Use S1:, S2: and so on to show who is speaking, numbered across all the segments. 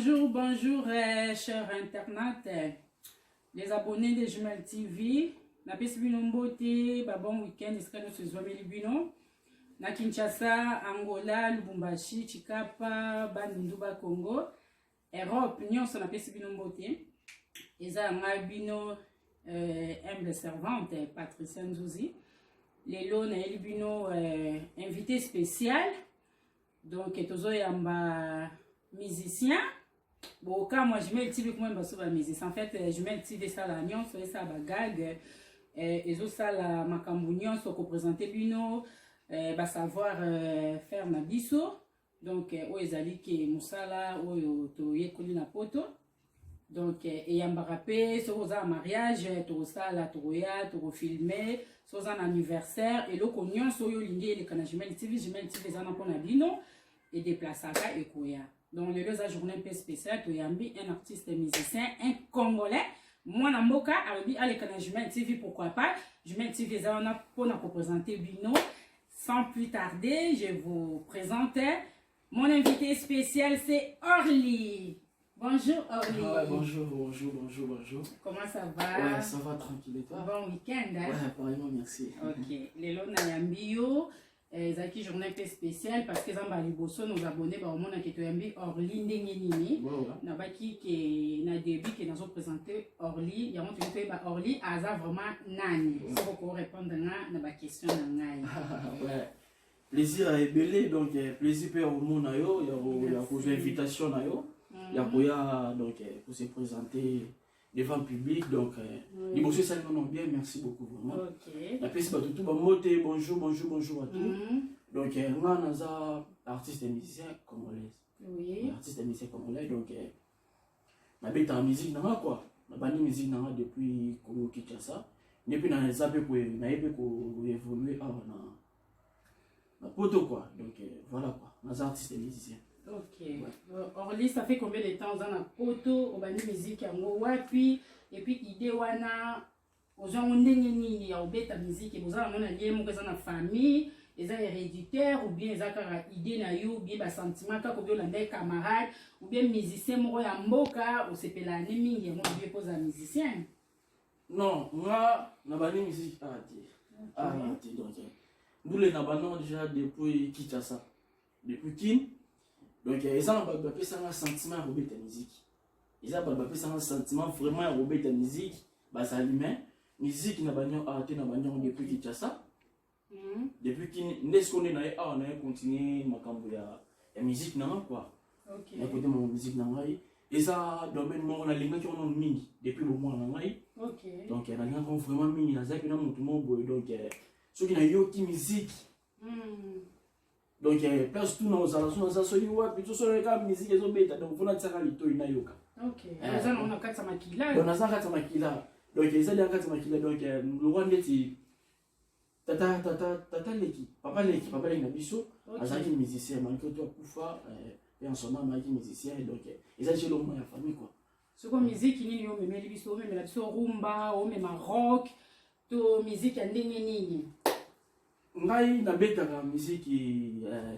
S1: Bonjour, bonjour, chers internautes, les abonnés de Jumel TV. Na pesi bino mbote, bon week-end, iska no sezwameli bino. Na Kinshasa, Angola, Lubumbashi, Chikapa, Bandundu ba Congo, Europe, nyonso na pesi bino mbote. Eza nga bino humble servante, Patricia Nzouzi. Lelo na eli bino invité spécial. Donc, tozo yamba musicien. Bon, quand moi je mets le TV comme un musicien. En fait, je mets le TV ça la nion, so ça bagag. Et ça la macambunion, so ko présenter bino, ba savoir faire na biso. Donc, o ezali ke musala o to yekoli na poto. Donc, et yamba rapé, so za mariage, to ça la toya, to filmer, so za anniversaire et lo konyon so yo lingi le kana je mets le TV za na pona bino et déplacer ça et quoi. Donc, le deux journée un peu spéciale, tu yambi un artiste musicien, un Congolais. Moi, Namboka, Arabi, allez, quand je mets TV, pourquoi pas. Je mets TV, on a pour nous présenter Bino. Sans plus tarder, je vous présente mon invité spécial, c'est Orly. Bonjour Orly.
S2: Ah ouais, bonjour.
S1: Comment ça va?
S2: Ouais, ça va tranquille et toi?
S1: Bon week-end. Hein?
S2: Ouais, pareillement, merci.
S1: Ok. Les lots Nayambio. Zaki journée un peu spéciale parce que Zamba Liboso nos abonnés ba au monde qui te yambi Orly ndenge nini na baki ke na début que nous présenté Orly ya monte te ba Orly aza vraiment nani faut qu'on répondre na ba question na ngai.
S2: Ouais, plaisir à ebele donc plaisir pour au monde na yo ya pour invitation na yo ya koya donc pour se présenter devant le public, donc Liboso ça nous bien, merci beaucoup vraiment.
S1: Ok.
S2: La peste tout ba moté, bonjour à tous. Donc moi naza artiste et musicien congolais.
S1: Oui.
S2: Artiste et musicien congolais donc na beta en musique na quoi. Na bani musique na depuis Congo Kinshasa. Depuis na zape ko na yebe ko évoluer na poto quoi. Donc voilà quoi. Naza artiste et musicien.
S1: Ok. Ouais. Orly, ça fait combien de temps vous avez poto, au bani musique yango wapi et puis idée wana aux gens on ndenge ya obeta musique et vous avez mon allié mon na famille, les héréditaires ou bien les idée na yo, bien ba sentiment ka ko bien les camarades ou bien musicien mo ya mboka ou sepela ni mingi mo bien poser musicien.
S2: Non, moi na bani musique arrêté. Arrêté donc. Nous les na banon déjà depuis Kinshasa. Depuis Kin. Donc, ils ont un sentiment à robert ta musique. Ils ont un sentiment vraiment à robert ta musique. Ça allumé. Musique n'a pas arrêté depuis Kinshasa. Depuis qu'il n'est qu'on est là, on a continué la musique non quoi.
S1: Ok.
S2: Écoutez mon musique non et ça domaine on a les gens qui ont mis depuis le mois non.
S1: Ok.
S2: Donc il y a des gens qui ont vraiment mis la zac dans mon tout le monde donc ceux qui n'ont eu aucune musique. Donc, place tout dans les relations, ça soit puis tout sur les musique, ils ont bêta, donc vous n'avez pas de nayoka.
S1: Ok. On a 4 makila.
S2: On a 4 makila. Donc, ils ont 4 makila. Donc, le rwanda dit tata leki, papa leki na biso, azaki musicien, malgré toi Koufa, et en son nom, malgré musicien, donc ils ont chez le monde la famille quoi.
S1: Ce qu'on musique, il y a même les biso, même la biso rumba, ou même rock, to musique en ndenge
S2: ngai na beta la musique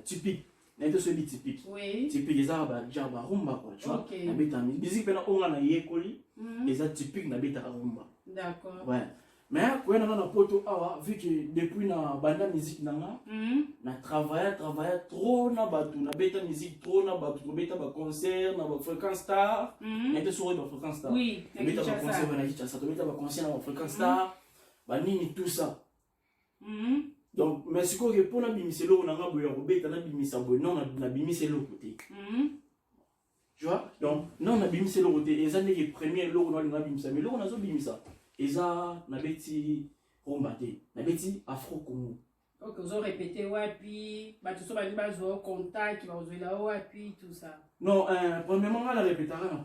S2: typique na ito so typique
S1: oui
S2: typique eza ba jaba rumba quoi tu vois na beta musique pena onga na yekoli eza typique na beta rumba
S1: d'accord
S2: ouais mais quand on a poto awa vu que depuis na banda musique nanga na travailler trop na batu na beta musique trop na batu beta ba concert na ba fréquence star na ito so ba fréquence star
S1: oui
S2: na beta ba concert na Kinshasa to beta ba concert na ba fréquence star ba nini tout ça donc mais ce que pour la bimiselo on a boya robeta na bimisa boy non na bimiselo côté tu vois donc non na bimiselo côté et ça n'est que premier logo na bimisa mais logo na zo bimisa et ça na beti rombate na beti afro congo.
S1: OK vous avez répété wapi ba tout ça ba liba zo contact ba zo la wapi tout ça
S2: non premièrement la répétera na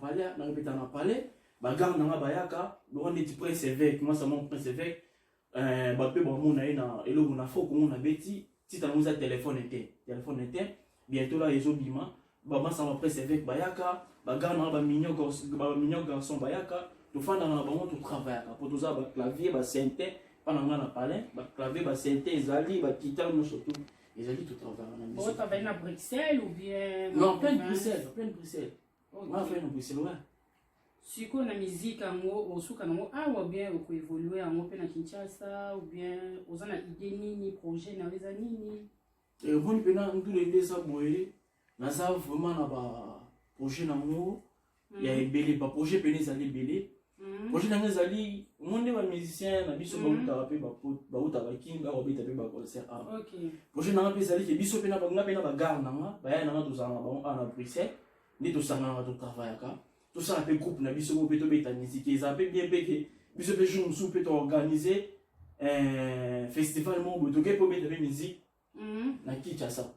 S2: parler ba gar na bayaka on est prince évêque moi ça mon prince évêque bape bon na ina eloko na foko na beti ti ta muza téléphone était bientôt là ezo bima ba sa presse avec bayaka ba gana ba mignon garçon bayaka to fanda na ba to travailler pour tout ça ba clavier ba synthé pendant na parler ba clavier ba synthé ezali ba guitare no surtout ezali tout travailler na musique.
S1: Vous travaillez à Bruxelles ou bien
S2: non plein de Bruxelles On fait un Bruxelles, ouais.
S1: Si on a musique au souk ou bien au évoluer en open à Kinshasa ou bien aux ana idée ni projet na les anini.
S2: Et bon pena tous les deux ça boyer. Na ça vraiment na ba projet na mo. Il y a belé ba projet pena ça belé. Projet na ngazali monde ba musicien na biso ba utape ba utaba kinga ba bita pe ba concert.
S1: OK.
S2: Projet na ngapesa li ke biso pena ba ngapena ba gar na nga ba ya na to za na ba na Bruxelles. Ni to sanga na to travail ka. Tout ça un groupe na biso peut beta musique ils appellent bien que biso peut jour sous peut organiser un festival mon peut que pour beta musique na Kinshasa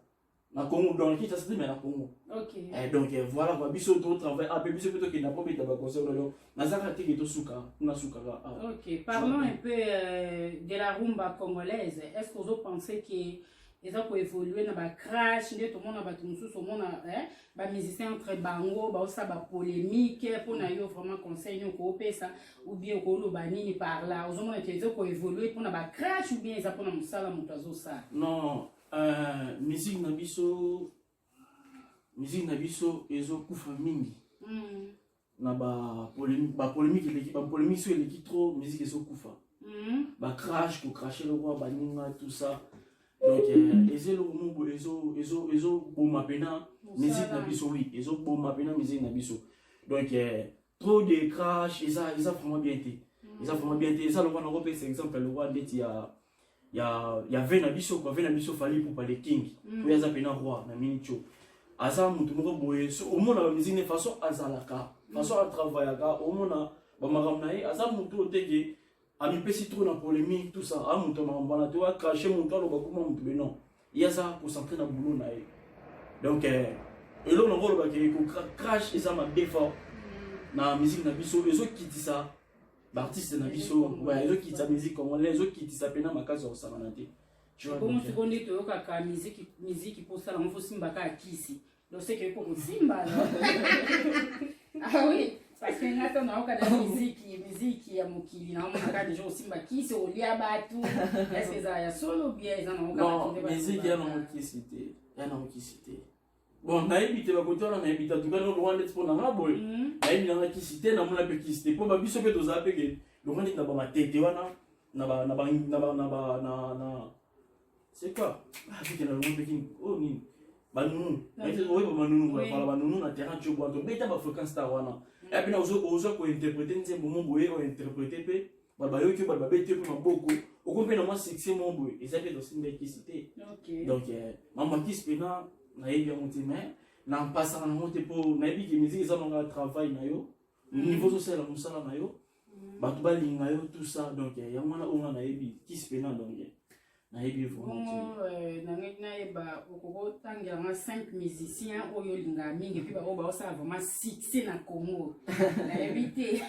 S2: na Congo dans Kinshasa mais na Congo.
S1: OK.
S2: Et donc voilà quoi biso to travail appelle biso peut que na pour beta ba concert donc na zaka te que to suka na suka.
S1: OK, parlons un peu de la rumba congolaise. Est-ce que vous pensez que ils ont évolué dans le crash, tout le monde a tout le monde a musicien entre bango, ça ba polémique pour na yo vraiment conseil nous coopérer ça ou bien ko lo banini par là. Aux hommes ils ont évolué pour na ba crash ou bien ils ont pour na musala mutazo ça.
S2: Non, musique na biso ezo kufa mingi. Na ba polémique sur l'équipe trop musique ezo kufa. Ba crash ko cracher le roi baninga tout ça. Donc ezelo mubo ezo boma pena musique na biso oui ezo boma pena musique na biso. Donc trop de crash ça vraiment bien été. Ça vraiment bien été. Ça le roi na repère c'est exemple le roi d'être il y a 20 na biso quoi 20 na biso fallait pour parler king. Pour ya pena roi na minicho. Asa mutu moko boye so au monde la musique de façon azalaka. Façon à travailler ka au monde ba maramna e asa mutu oteke ami pesi trop dans polémique tout ça a mon temps on tu vois cracher mon temps le bakuma mon mais non il y a ça concentré dans boulot na donc et là on voit que crash et ça m'a défort na musique na biso les autres qui disent ça l'artiste na biso ouais les autres qui disent musique comme les autres qui disent ça pena makazo au samanate
S1: tu vois comment tu connais to ka musique pour ça on faut simba ka kisi donc c'est que pour simba ah oui parce que nous avons une musique ya mokili na on déjà aussi qui se olia batu est-ce que ça ya solo bien ils en ont
S2: non musique ya non qui cité bon na ebité ba kotola na ebité tout cas no Rwanda pour na boy na ebité na qui cité na mona pe qui cité pour ba biso pe to za pe ke le Rwanda na ba matete wana na c'est quoi ah que na Rwanda pe oh ni banunu oui banunu voilà banunu na terrain tu bois donc beta ba fréquence ta wana et puis ozo ko interpréter nzembo mon boye o interpréter pe ba yo ki ba bete pe maboko o ko pe na moi succès mon boye et ça fait aussi une cité donc maman qui spena na yebi ya motima na passa na monte po na yebi ki musique ça na travail na yo niveau social la musala na yo ba to ba linga yo tout ça donc ya mwana o na yebi qui spena donc na yebi vraiment
S1: na yeba okoko tangira nga 5 musiciens oyo linga mingi puis ba ça vraiment succès na Congo na éviter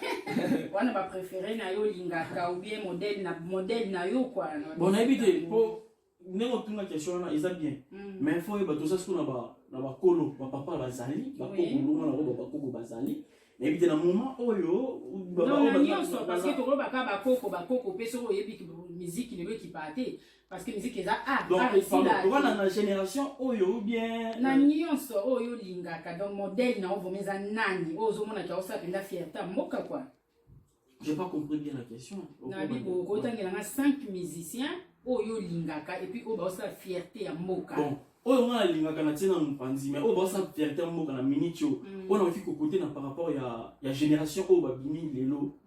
S1: wana ba préférer na yo linga ka ou bien modèle na yo quoi
S2: bon na éviter po nengo tunga question na eza bien mais faut yeba to ça ce na ba kolo ba papa bazali ba koko lunga na ba koko bazali na éviter na moment oyo
S1: non nyonso parce que to ba ka ba koko peso oyebi ki musique ne veut qui partait parce que musique eza
S2: donc on a la génération oyo bien
S1: na nyonso oyo lingaka donc modèle na ovomeza nani ozo mona ka osa penda fierté mboka quoi.
S2: J'ai pas compris bien la question.
S1: Na bibo ko tangela nga 5 musiciens oyo lingaka et puis oba osa fierté ya mboka.
S2: Bon oyo nga lingaka na tina mpanzi mais oba osa fierté ya mboka na minicho on a aussi côté na par rapport ya génération oba bimi lelo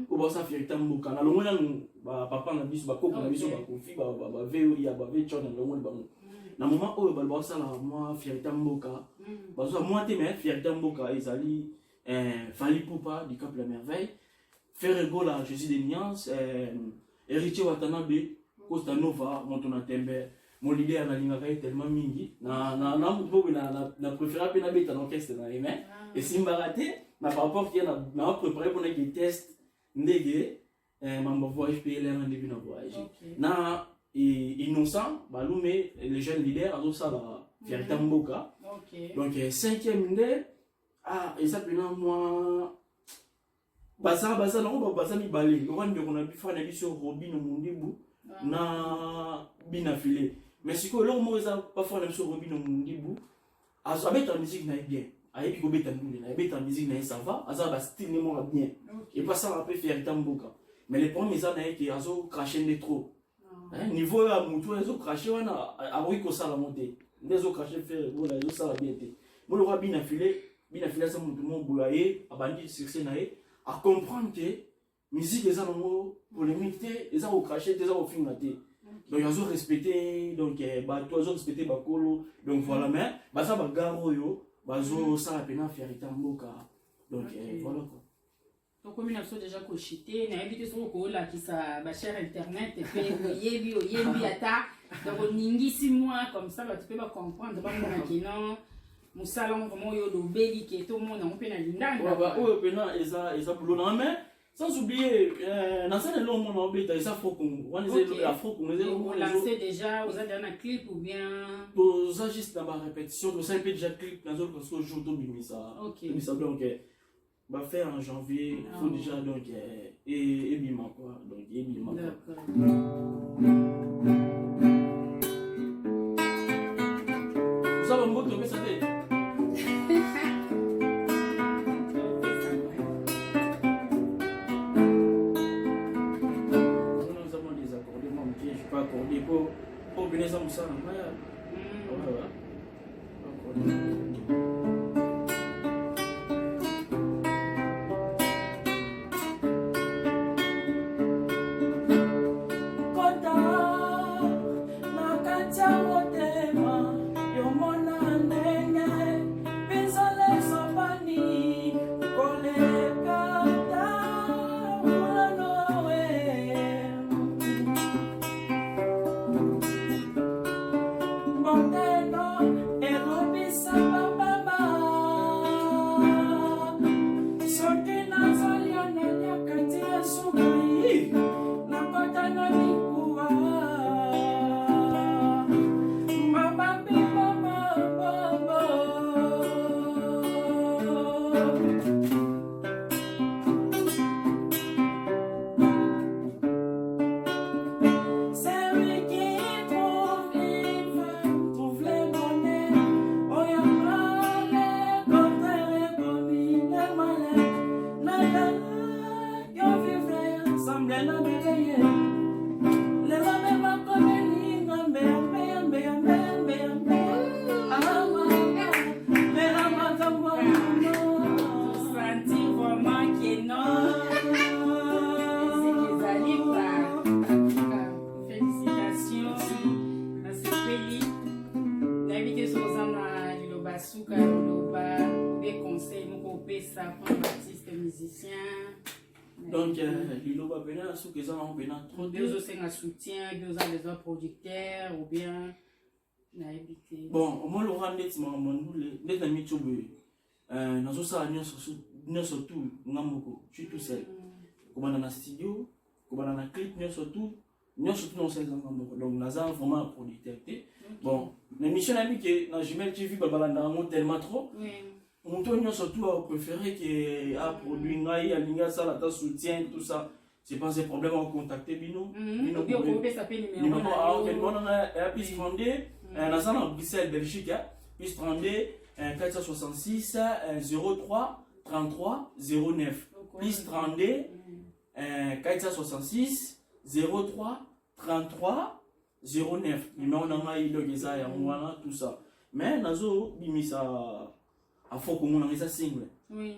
S2: oba osa fierté ya mboka na longo na ba papa na biso ba koko na biso ba kofi ba veo ya ba ve chona longo ba na moment oyo ba osa la moi fierté ya mboka ba so moi te mais fierté ya mboka ezali Fally Ipupa du Cap la Merveille Ferrego la Jésus des Nuances Héritier Watanabe Costa Nova Montona Tembe mon leader na linga kai tellement mingi na mutubo na préférer pe na beta l'orchestre na aimé et simba raté na par rapport qui na préparer pour les tests ndege mambo voyage PLR na début na voyage na innocent balume les jeunes leaders azo ça la fierté mboka donc 5e ndé ah et ça pena moi basa na basa mi balé on ndeko na bifa na biso Robin Mundibu na bina filé mais si que là moi ça pas faire la mission Robin Mundibu avec ta musique na bien ayebi kobeta ndule na yebeta musique na ye ça va aza ba style ne mo bien et pas ça un peu fier tamboka mais les premiers ça na yeke azo cracher de trop niveau ya mutu azo cracher wana akoki kosala monte ndezo cracher faire bona azo sala bien te mo le bina filé ça mutu mo boulaye abandi succès na ye à comprendre que musique eza nango polémique te eza ko cracher te eza ko finga te donc ils ont respecté donc bato ils ont respecté bakolo donc voilà mais baza bagaro yo bazo sala pena fierté mboka donc voilà quoi
S1: donc comme on déjà cochité na habité sur ko la qui ça ba cher internet et puis yebi ata donc ningisi moi comme ça tu peux pas comprendre ba mona kino musala vraiment yo do beli ke to mona on peut na lindanga
S2: ba o pena eza boulot na mais sans oublier, dans ce cas-là, on a oublié les Afro-Congolais.
S1: On lancé déjà, vous avez un clip ou bien.
S2: Vous avez juste dans ma répétition, vous avez déjà clip dans le jour de ça.
S1: Ok.
S2: Donc, va faire en janvier, il faut déjà donc et bima quoi. Donc, et bima. D'accord. Vous avez un mot de ça. Pour venir ça, ça, donc, Lilo va venir à ce que ça va venir trop de
S1: un soutien, deux ans les autres producteurs ou bien
S2: bon, au moins le rang net les amis tout nous ça nous surtout ngamoko je suis tout seul comme dans la studio comme dans la clip nous surtout nous sommes ngamoko donc nous avons vraiment un producteur bon l'émission a dit que dans Jumel TV babalanda tellement trop mon tour surtout a préféré que a produit ngai alinga ça la soutien tout ça c'est pas un problème à contacter bino
S1: bino ko ça peut numéro
S2: on a plus 32 dans Bruxelles Belgique plus 32 466 03 33 09 plus 32 466 03 33 09 numéro na ngai logeza ya mwana tout ça mais nazo bimisa à fond comme on a ça single
S1: oui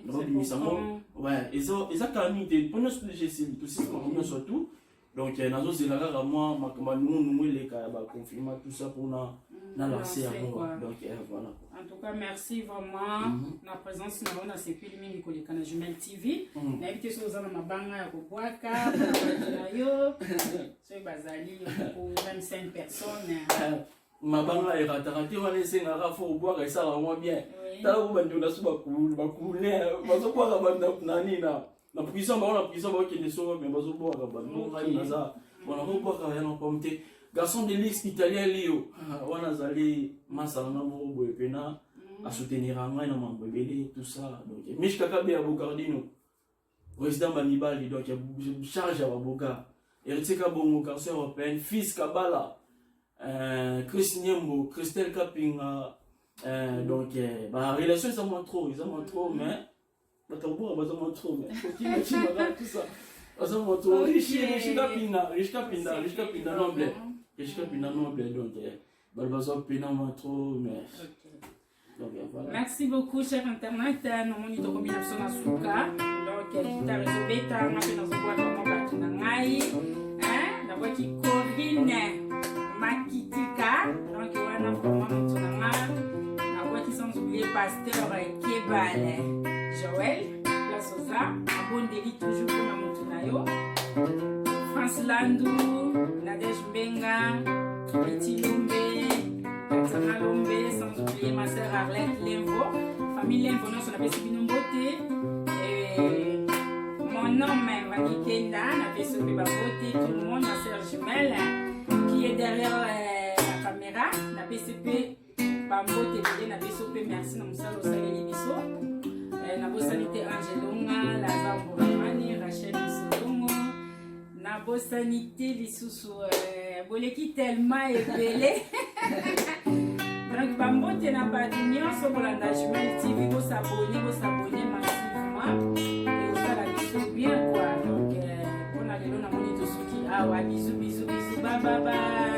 S2: ouais et ça calamité pour nous c'est tout ça surtout donc nazo c'est là moi ma nous les cas ba confirmer tout ça pour na lancer à moi donc voilà
S1: en tout cas merci vraiment la présence na on c'est puis mingi ko lekana Jumel TV na invité sur za na mabanga ya kubwaka na yo c'est bazali pour 25 personnes
S2: mabanga et ratarati on laisse ngara faut boire et ça vraiment bien tala ko bandi na suba bakule bazo boire banda nani na puissant ba qui ne sont mais bazo boire banda nani naza on a boire ya na pomte garçon de l'X italien Lio on a zali masala na mo boye pena à soutenir ngai na mambebele tout ça donc Mich Kakabe ya Bocardino président Banibali donc charge à Baboka Héritier Kabongo cancer européen fils Kabala Chris Niembo, Christelle Kapinga, Donc relation ça moins trop mais batabura bazama trop mais kokina chimara tout ça bazama trop riche pinda noble donc balbazo pina moins trop mais donc voilà.
S1: Merci beaucoup cher internet no moni to kombina sona suka donc kita resoleta na pena zo kwa mo batu na ngai na kwa ki Corinne Makitika donc wana vraiment mutu na ngai na kwa ki sans oublier pasteur Kebale Joël la Sosa abondeli toujours pour na mutu na yo France Landou Nadège Mbenga Petit Lombe Sana Lombe, sans oublier ma sœur Arlette Lemvo, famille Lemvo, nous sommes appelés Beauté. Mon nom est Vanny Kenda, on appelle ce Beauté, tout le monde, ma sœur jumelle qui est derrière la caméra, on appelle ce Bambote, on appelle ce merci, nous sommes au Salé Libiso. Nabo Sanité Angelonga, Lazare Boramani, Rachel Sotongo, Nabo Sanité Lissousou, Boleki tellement ébélé. Donc, Bambote n'a pas d'union, sur Bolanda Jumel TV, vous s'abonner massivement. Et vous allez la bisou bien quoi. Donc, on a les noms à mon bisous, bisous, bye bye bye.